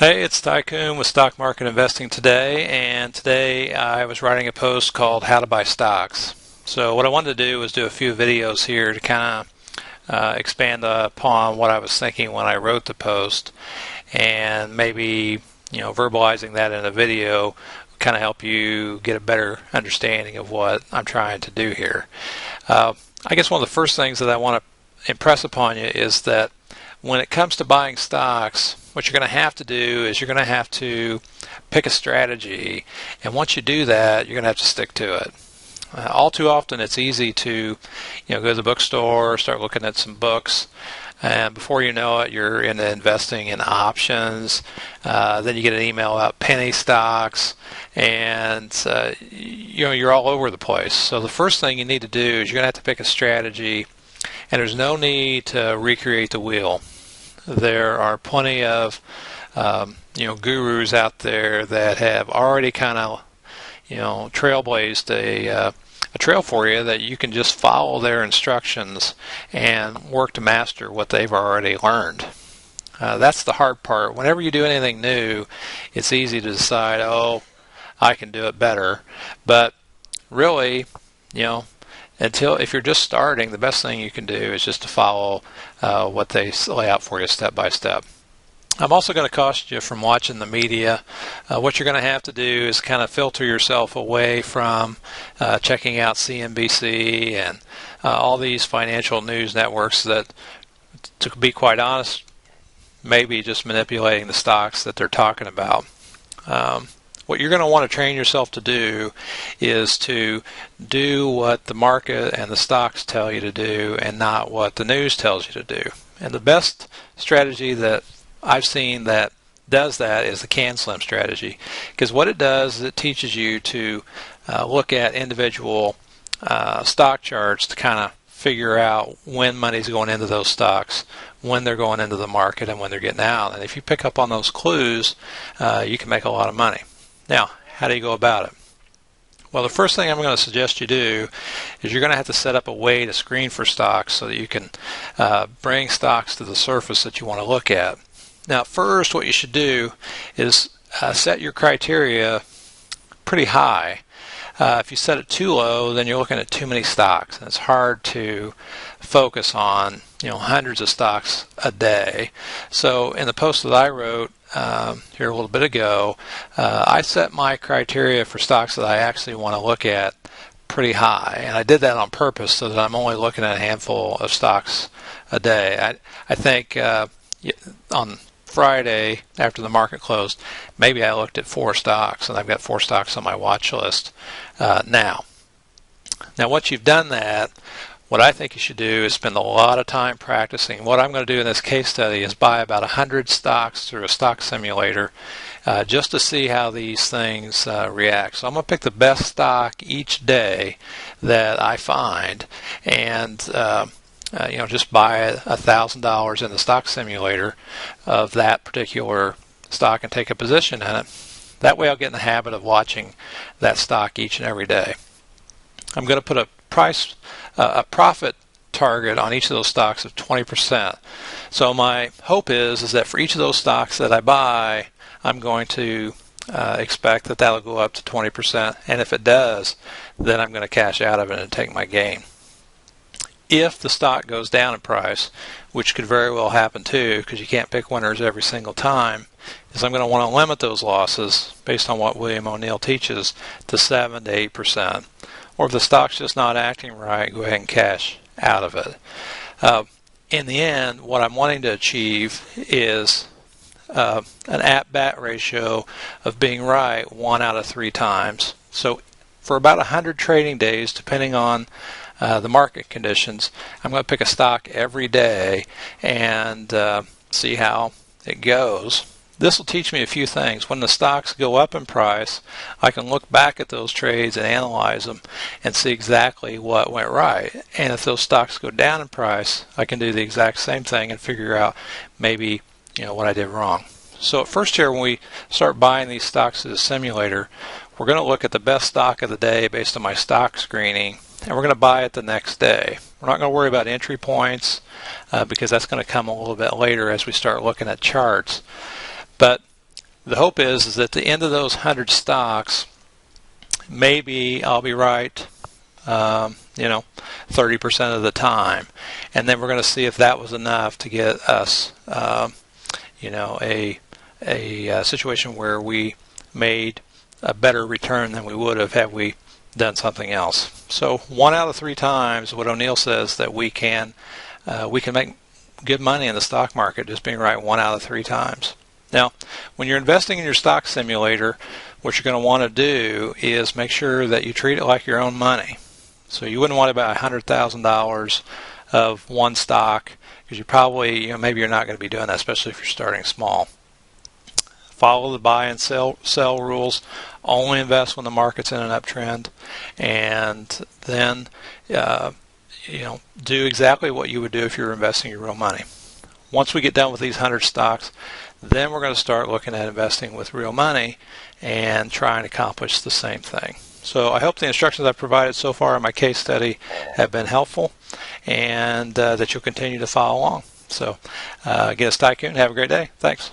Hey, it's Tycoon with Stock Market Investing Today, and today I was writing a post called How to Buy Stocks. So what I wanted to do was do a few videos here to kind of expand upon what I was thinking when I wrote the post, and maybe verbalizing that in a video kind of help you get a better understanding of what I'm trying to do here. I guess one of the first things that I want to impress upon you is that when it comes to buying stocks, what you're going to have to do is you're going to have to pick a strategy, and once you do that, you're going to have to stick to it. All too often, it's easy to go to the bookstore, start looking at some books, and before you know it, you're into investing in options. Then you get an email about penny stocks, and you're all over the place. So the first thing you need to do is you're going to have to pick a strategy, and there's no need to recreate the wheel. There are plenty of gurus out there that have already kind of trailblazed a trail for you that you can just follow their instructions and work to master what they've already learned. That's the hard part. Whenever you do anything new, it's easy to decide, oh, I can do it better. But really, if you're just starting, the best thing you can do is just to follow what they lay out for you step by step. I'm also going to caution you from watching the media. What you're going to have to do is kind of filter yourself away from checking out CNBC and all these financial news networks that, to be quite honest, maybe just manipulating the stocks that they're talking about. What you're going to want to train yourself to do is to do what the market and the stocks tell you to do and not what the news tells you to do. And the best strategy that I've seen that does that is the CanSlim strategy, because what it does is it teaches you to look at individual stock charts to kind of figure out when money's going into those stocks, when they're going into the market, and when they're getting out. And if you pick up on those clues, you can make a lot of money. Now, how do you go about it? Well, the first thing I'm going to suggest you do is you're going to have to set up a way to screen for stocks so that you can bring stocks to the surface that you want to look at. Now, first, what you should do is set your criteria pretty high. If you set it too low, then you're looking at too many stocks, and it's hard to focus on hundreds of stocks a day. So in the post that I wrote here a little bit ago, I set my criteria for stocks that I actually want to look at pretty high, and I did that on purpose so that I'm only looking at a handful of stocks a day. I think on Friday after the market closed, maybe I looked at 4 stocks, and I've got 4 stocks on my watch list now. Now, once you've done that, what I think you should do is spend a lot of time practicing. What I'm going to do in this case study is buy about 100 stocks through a stock simulator just to see how these things react. So I'm going to pick the best stock each day that I find, and just buy $1,000 in the stock simulator of that particular stock and take a position in it. That way I'll get in the habit of watching that stock each and every day. I'm going to put a profit target on each of those stocks of 20%. So my hope is that for each of those stocks that I buy, I'm going to expect that that'll go up to 20%, and if it does, then I'm going to cash out of it and take my gain. If the stock goes down in price, which could very well happen too, because you can't pick winners every single time, is I'm going to want to limit those losses based on what William O'Neill teaches to 7 to 8%. Or if the stock's just not acting right, go ahead and cash out of it. In the end, what I'm wanting to achieve is an at-bat ratio of being right 1 out of 3 times. So for about 100 trading days, depending on the market conditions, I'm going to pick a stock every day and see how it goes. This will teach me a few things. When the stocks go up in price, I can look back at those trades and analyze them and see exactly what went right. And if those stocks go down in price, I can do the exact same thing and figure out maybe what I did wrong. So at first here, when we start buying these stocks as a simulator, we're going to look at the best stock of the day based on my stock screening, and we're going to buy it the next day. We're not going to worry about entry points because that's going to come a little bit later as we start looking at charts. But the hope is that at the end of those 100 stocks, maybe I'll be right, 30% of the time, and then we're going to see if that was enough to get us, a situation where we made a better return than we would have had we done something else. So 1 out of 3 times, what O'Neill says, that we can make good money in the stock market just being right 1 out of 3 times. Now, when you're investing in your stock simulator, what you're going to want to do is make sure that you treat it like your own money. So you wouldn't want to buy $100,000 of one stock, because you probably, maybe you're not going to be doing that, especially if you're starting small. Follow the buy and sell rules. Only invest when the market's in an uptrend, and then do exactly what you would do if you were investing your real money. Once we get done with these 100 stocks, then we're going to start looking at investing with real money and trying to accomplish the same thing. So I hope the instructions I've provided so far in my case study have been helpful, and that you'll continue to follow along. So again, it's Tycoon. Have a great day. Thanks.